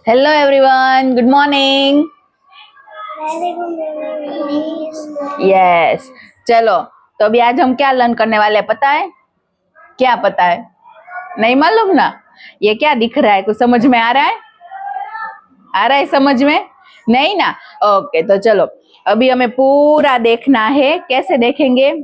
Hello everyone, good morning. Yes, चलो तो अभी आज हम क्या लर्न करने वाले हैं पता है? क्या पता है? नहीं मालूम ना। ये क्या दिख रहा है, कुछ समझ में आ रहा है? आ रहा है समझ में? नहीं ना। ओके, तो चलो अभी हमें पूरा देखना है। कैसे देखेंगे?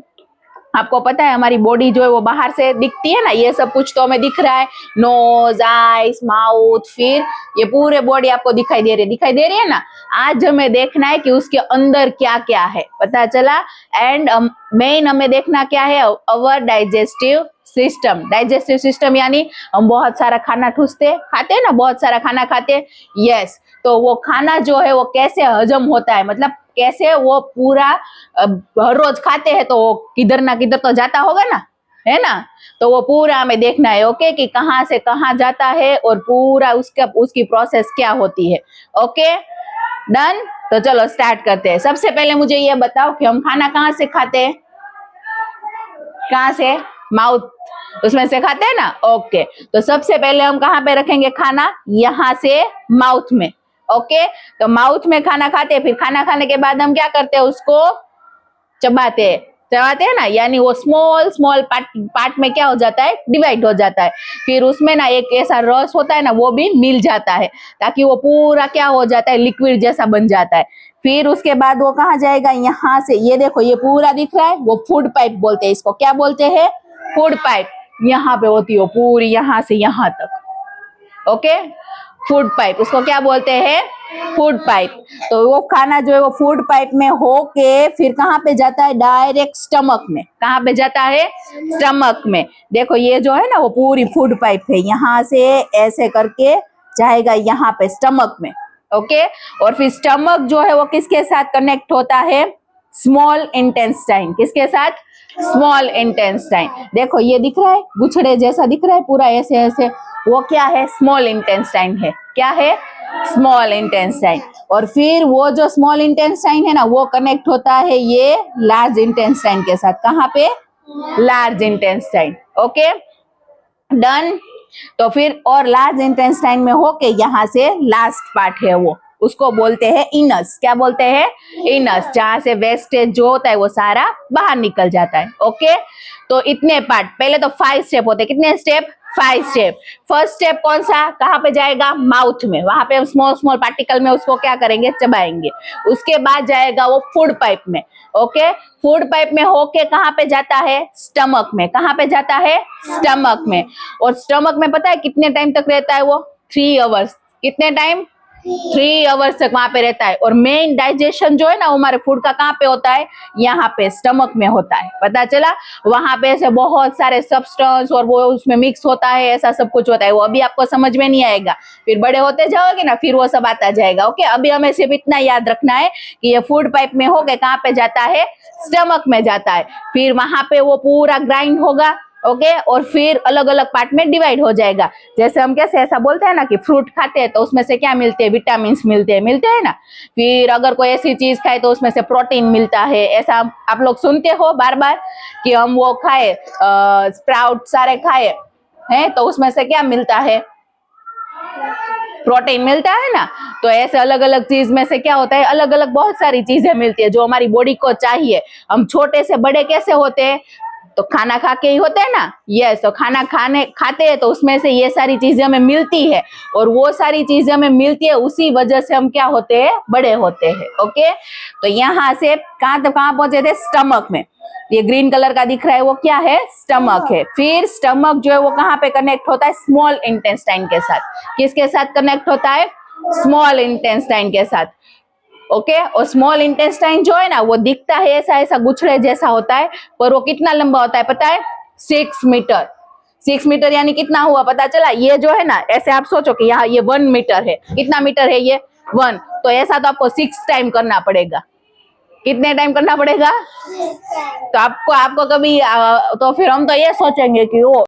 आपको पता है हमारी बॉडी जो है वो बाहर से दिखती है ना, ये सब कुछ तो हमें दिख रहा है। नोज, आईज, माउथ, फिर ये पूरे बॉडी आपको दिखाई दे रही है ना। आज हमें देखना है कि उसके अंदर क्या क्या है, पता चला। एंड मेन हमें देखना क्या है, अवर डाइजेस्टिव सिस्टम। डाइजेस्टिव सिस्टम यानी हम बहुत सारा खाना खाते हैं ना, बहुत सारा खाना खाते हैं। यस, तो वो खाना जो है वो कैसे हजम होता है, मतलब कैसे वो पूरा हर रोज खाते हैं तो वो किधर ना किधर तो जाता होगा ना, है ना। तो वो पूरा हमें देखना है, ओके, कि कहाँ से कहाँ जाता है और पूरा उसकी प्रोसेस क्या होती है। Okay, done. तो चलो स्टार्ट करते हैं। सबसे पहले मुझे ये बताओ कि हम खाना कहाँ से खाते हैं? कहाँ से? माउथ, उसमें से खाते हैं ना। ओके, तो सबसे पहले हम कहाँ पे रखेंगे खाना? यहाँ से माउथ में। ओके, तो माउथ में खाना खाते हैं, फिर खाना खाने के बाद हम क्या करते हैं, उसको चबाते हैं ना, यानी वो स्मॉल स्मॉल पार्ट में क्या हो जाता है, डिवाइड हो जाता है। फिर उसमें ना एक ऐसा रस होता है ना, वो भी मिल जाता है, ताकि वो पूरा क्या हो जाता है, लिक्विड जैसा बन जाता है। फिर उसके बाद वो कहाँ जाएगा? यहाँ से, ये देखो ये पूरा दिख रहा है, वो फूड पाइप बोलते हैं इसको। क्या बोलते हैं? Food pipe. यहाँ पे होती है पूरी, यहाँ से यहाँ तक। ओके, फूड पाइप, उसको क्या बोलते हैं? Food pipe. तो वो खाना जो है वो फूड पाइप में होके फिर कहाँ पे जाता है? डायरेक्ट स्टमक में। कहाँ पे जाता है? स्टमक में। देखो ये जो है ना वो पूरी फूड पाइप है, यहाँ से ऐसे करके जाएगा यहाँ पे स्टमक में। ओके, और फिर स्टमक जो है वो किसके साथ कनेक्ट होता है? Small intestine. किसके साथ? Small intestine. देखो ये दिख रहा है, गुछड़े जैसा दिख रहा है पूरा, ऐसे ऐसे, वो क्या है? स्मॉल इंटेस्टाइन है। क्या है? Small intestine. और फिर वो जो स्मॉल इंटेस्टाइन है ना, वो कनेक्ट होता है ये लार्ज इंटेस्टाइन के साथ। कहाँ पे? Large intestine. Okay, done. तो फिर और लार्ज इंटेस्टाइन में होके यहाँ से लास्ट पार्ट है वो, उसको बोलते हैं इनस। क्या बोलते हैं? इनस, जहां से वेस्टेज जो होता है वो सारा बाहर निकल जाता है। ओके, तो इतने पार्ट, पहले तो 5 स्टेप होते हैं। कितने स्टेप? 5 स्टेप। फर्स्ट स्टेप कौन सा? कहाँ पे जाएगा? माउथ में। वहां पे हम स्मॉल स्मॉल पार्टिकल में उसको क्या करेंगे? चबाएंगे। उसके बाद जाएगा वो फूड पाइप में। ओके, फूड पाइप में होके कहाँ पे जाता है? स्टमक में। कहाँ पे जाता है? स्टमक में। और स्टमक में पता है कितने टाइम तक रहता है वो? 3 आवर्स। कितने टाइम? 3 आवर्स तक वहां पे रहता है। और मेन डाइजेशन जो है ना हमारे फूड का कहाँ पे होता है? यहाँ पे स्टमक में होता है। पता चला? वहां पे ऐसे बहुत सारे सब्सटेंस और वो उसमें मिक्स होता है, ऐसा सब कुछ होता है। वो अभी आपको समझ में नहीं आएगा, फिर बड़े होते जाओगे ना फिर वो सब आता जाएगा। ओके, अभी हमें सिर्फ इतना याद रखना है कि ये फूड पाइप में होके कहाँ पे जाता है? स्टमक में जाता है। फिर वहां पे वो पूरा ग्राइंड होगा। ओके, और फिर अलग अलग पार्ट में डिवाइड हो जाएगा। जैसे हम कैसे ऐसा बोलते हैं ना कि फ्रूट खाते हैं तो उसमें से क्या मिलते हैं? विटामिन मिलते हैं ना। फिर अगर कोई ऐसी चीज खाए तो उसमें से प्रोटीन मिलता है। ऐसा आप लोग सुनते हो बार बार कि हम वो खाए, स्प्राउट सारे खाए हैं तो उसमें से क्या मिलता है? प्रोटीन मिलता है ना। तो ऐसे अलग अलग चीज में से क्या होता है? अलग अलग बहुत सारी चीजें मिलती है जो हमारी बॉडी को चाहिए। हम छोटे से बड़े कैसे होते हैं? तो खाना खा के ही होते हैं ना। यस, तो खाना खाते हैं तो उसमें से ये सारी चीजें हमें मिलती है, और वो सारी चीजें हमें मिलती है, उसी वजह से हम क्या होते हैं? बड़े होते हैं। ओके, तो यहाँ से कहाँ तक कहाँ पहुंचे थे? स्टमक में। ये ग्रीन कलर का दिख रहा है वो क्या है? स्टमक है। फिर स्टमक जो है वो कहाँ पे कनेक्ट होता है? स्मॉल इंटेस्टाइन के साथ। किसके साथ कनेक्ट होता है? स्मॉल इंटेस्टाइन के साथ। ओके, और स्मॉल इंटेस्टाइन जो है ना वो दिखता है ऐसा ऐसा गुछड़े जैसा होता है, पर वो कितना लंबा होता है पता है? 6 मीटर। 6 मीटर यानी कितना हुआ पता चला? ये जो है ना, ऐसे आप सोचो कि यहाँ ये 1 मीटर है। कितना मीटर है ये? 1। तो ऐसा तो आपको 6 टाइम करना पड़ेगा। कितने टाइम करना पड़ेगा? तो आपको कभी तो फिर हम तो ये सोचेंगे कि वो